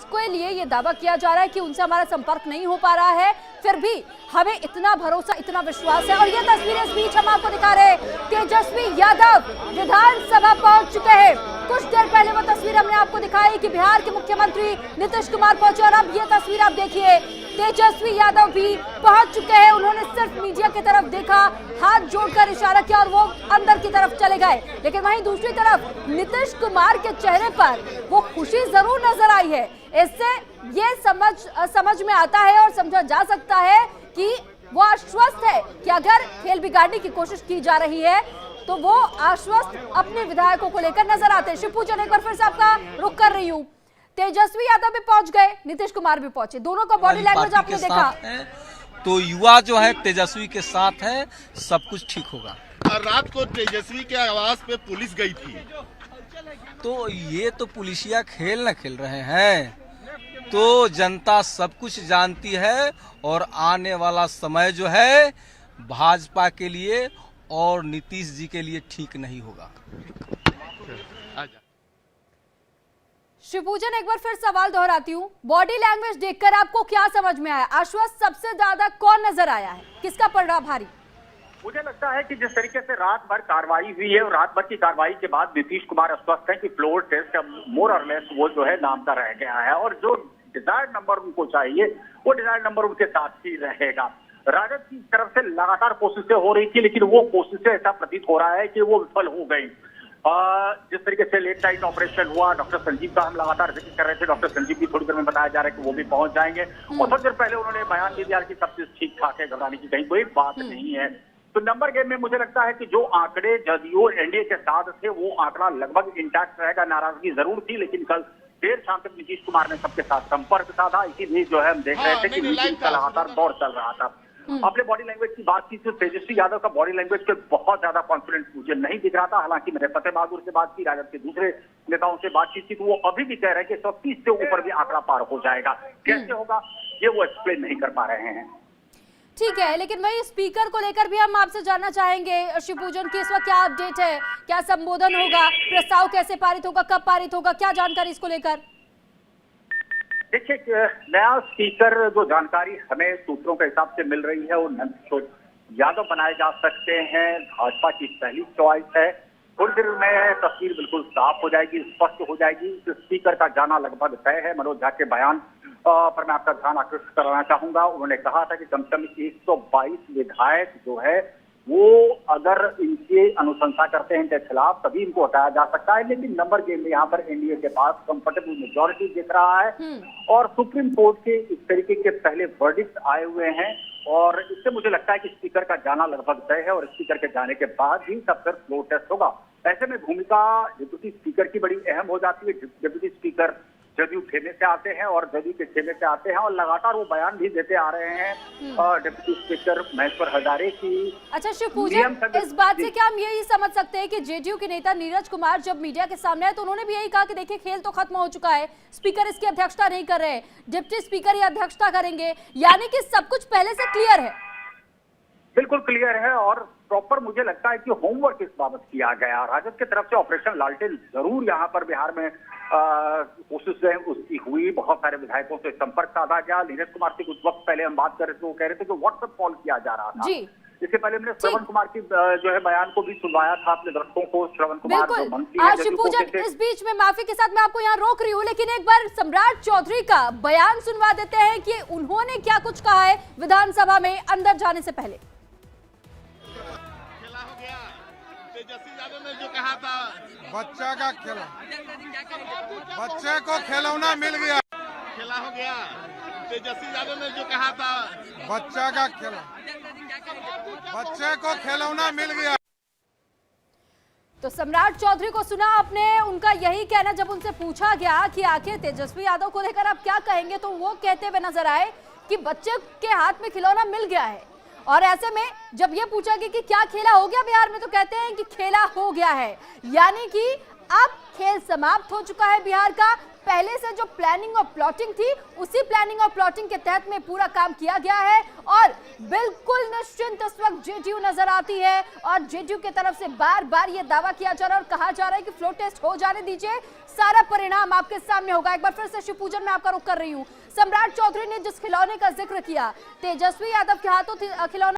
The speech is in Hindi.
जिसके लिए ये दावा किया जा रहा है कि उनसे हमारा संपर्क नहीं हो पा रहा है, फिर भी हमें इतना भरोसा, इतना विश्वास है। और ये तस्वीरें इस बीच हम आपको दिखा रहे हैं, तेजस्वी यादव विधानसभा पहुंच चुके हैं। कुछ देर पहले वो तस्वीर हमने आपको दिखाई कि बिहार के मुख्यमंत्री नीतीश कुमार पहुंचे, और अब ये तस्वीर आप देखिए, तेजस्वी यादव भी पहुंच चुके हैं। उन्होंने सिर्फ मीडिया की तरफ देखा, हाथ जोड़कर इशारा किया और वो अंदर की तरफ चले गए। लेकिन वहीं दूसरी तरफ नीतीश कुमार के चेहरे पर वो खुशी जरूर नजर आई है। इससे ये समझ में आता है और समझा जा सकता है कि वो आश्वस्त है कि अगर खेल बिगाड़ने की कोशिश की जा रही है तो वो आश्वस्त अपने विधायकों को लेकर नजर आते हैं। शिवपूजन, एक बार फिर से आपका रुख कर रही हूँ। तेजस्वी यादव भी पहुंच गए, नीतीश कुमार भी पहुंचे, दोनों का बॉडी लैंग्वेज आपने देखा। तो युवा जो है तेजस्वी के साथ है, सब कुछ ठीक होगा। रात को तेजस्वी के आवास पे पुलिस गई थी, तो ये तो पुलिसिया खेल न खेल रहे हैं, तो जनता सब कुछ जानती है। और आने वाला समय जो है भाजपा के लिए और नीतीश जी के लिए ठीक नहीं होगा। शिवपूजन, एक बार फिर सवाल दोहराती हूँ, बॉडी लैंग्वेज देखकर आपको क्या समझ में आया? आश्वस्त सबसे ज्यादा कौन नजर आया है, किसका पड़ रहा भारी? मुझे लगता है कि जिस तरीके से रात भर कार्रवाई हुई है और रात भर की कार्रवाई के बाद नीतीश कुमार आश्वस्त है कि फ्लोर टेस्ट मोर और लेस वो जो है नाम का रह गया है, और जो डिजायर्ड नंबर उनको चाहिए वो डिजायर्ड नंबर उनके साथ ही रहेगा। राजद की तरफ से लगातार कोशिशें हो रही थी, लेकिन वो कोशिशें ऐसा प्रतीत हो रहा है कि वो विफल हो गई। जिस तरीके से लेट नाइट ऑपरेशन हुआ, डॉक्टर संजीव का हम लगातार जिक्र कर रहे थे, डॉक्टर संजीव भी थोड़ी देर में बताया जा रहा है कि वो भी पहुंच जाएंगे, और थोड़ी देर पहले उन्होंने बयान दे दिया कि सब चीज ठीक ठाक है, घबराने की कहीं कोई बात नहीं है। तो नंबर गेम में मुझे लगता है कि जो आंकड़े जदयू एनडीए के साथ थे वो आंकड़ा लगभग इंटैक्ट रहेगा। नाराजगी जरूर थी, लेकिन कल देर शाम तक नीतीश कुमार ने सबके साथ संपर्क साधा, इसीलिए जो है हम देख रहे थे कि मीटिंग का लगातार दौर चल रहा था। अपने बॉडी लैंग्वेज की बात की तो तेजस्वी यादव का बॉडी लैंग्वेज पे बहुत ज्यादा कॉन्फिडेंस मुझे नहीं दिख रहा था। हालांकि मैंने फतेह बहादुर से बात की, राजद के दूसरे नेताओं से बातचीत की, तो वो अभी भी कह रहे हैं कि 130 से ऊपर भी आंकड़ा पार हो जाएगा। कैसे होगा ये वो एक्सप्लेन नहीं कर पा रहे हैं। ठीक है, लेकिन वही स्पीकर को लेकर भी हम आपसे जानना चाहेंगे शिवपूजन की इस वक्त क्या अपडेट है, क्या संबोधन होगा, प्रस्ताव कैसे पारित होगा, कब पारित होगा, क्या जानकारी इसको लेकर? देखिए, नया स्पीकर जो जानकारी हमें सूत्रों के हिसाब से मिल रही है वो नंदकिशोर यादव बनाए जा सकते हैं। भाजपा की पहली चॉइस है। थोड़ी देर में तस्वीर बिल्कुल साफ हो जाएगी, स्पष्ट हो जाएगी। स्पीकर का जाना लगभग तय है। मनोज झा के बयान पर मैं आपका ध्यान आकृष्ट कराना चाहूंगा। उन्होंने कहा था कि कम से कम 122 विधायक जो है वो अगर इनके अनुशंसा करते हैं इनके खिलाफ तभी इनको हटाया जा सकता है। लेकिन नंबर गेम में यहाँ पर एनडीए के पास कंफर्टेबल मेजॉरिटी दिख रहा है, और सुप्रीम कोर्ट के इस तरीके के पहले वर्डिक्ट आए हुए हैं, और इससे मुझे लगता है कि स्पीकर का जाना लगभग तय है, और स्पीकर के जाने के बाद ही तब फिर फ्लोर टेस्ट होगा। ऐसे में भूमिका डिप्टी स्पीकर की बड़ी अहम हो जाती है। डिप्टी स्पीकर जदयू खेमे से आते हैं और जदयू के खेमे से आते हैं, और लगातार वो बयान भी देते आ रहे हैं डिप्टी स्पीकर महेश्वर हजारे की। अच्छा शिवपूजन, इस बात से क्या हम यही समझ सकते हैं कि जेडीयू के नेता नीरज कुमार जब मीडिया के सामने आए तो उन्होंने भी यही कहा कि देखिए खेल तो खत्म हो चुका है, स्पीकर इसकी अध्यक्षता नहीं कर रहे, डिप्टी स्पीकर ये अध्यक्षता करेंगे, यानी कि सब कुछ पहले से क्लियर है? बिल्कुल क्लियर है, और प्रॉपर मुझे लगता है कि होमवर्क इस बाबत किया गया। राजद की तरफ से ऑपरेशन लालटेन जरूर यहाँ पर बिहार में कोशिश उसकी हुई, बहुत सारे विधायकों से संपर्क साधा गया। नीरज कुमार से कुछ वक्त पहले हम बात कर रहे थे, वो कह रहे थे कि व्हाट्सएप कॉल किया जा रहा था। इससे पहले हमने श्रवण कुमार की जो है बयान को भी सुनवाया था अपने दर्शकों को। श्रवण कुमार जो मंत्री हैं, शिवपूजन, इस बीच में माफी के साथ मैं आपको यहाँ रोक रही हूँ, लेकिन एक बार सम्राट चौधरी का बयान सुनवा देते हैं कि उन्होंने क्या कुछ कहा है विधानसभा में अंदर जाने से पहले। तेजस्वी यादव ने जो कहा था, बच्चा का खेला, बच्चे को खिलौना मिल गया, खेला हो गया। तेजस्वी यादव ने जो कहा था, बच्चा का खेला, बच्चे को खिलौना मिल गया। तो सम्राट चौधरी को सुना आपने, उनका यही कहना जब उनसे पूछा गया कि आखिर तेजस्वी यादव को लेकर आप क्या कहेंगे, तो वो कहते हुए नजर आए कि बच्चे के हाथ में खिलौना मिल गया है। और ऐसे में जब ये पूछा गया कि क्या खेला हो गया बिहार में, तो कहते हैं कि खेला हो गया है, यानी कि अब खेल समाप्त हो चुका है बिहार का। पहले से जो प्लानिंग और प्लॉटिंग थी उसी प्लानिंग और प्लॉटिंग के तहत में पूरा काम किया गया है और बिल्कुल निश्चिंत इस वक्त जेडीयू नजर आती है और जेडीयू की तरफ से बार बार ये दावा किया जा रहा है और कहा जा रहा है कि फ्लो टेस्ट हो जाने दीजिए, सारा परिणाम आपके सामने होगा। एक बार फिर से शिवपूजन में आपका रुख कर रही हूँ। सम्राट चौधरी ने जिस खिलौने का जिक्र किया, तेजस्वी यादव के हाथों खिलौना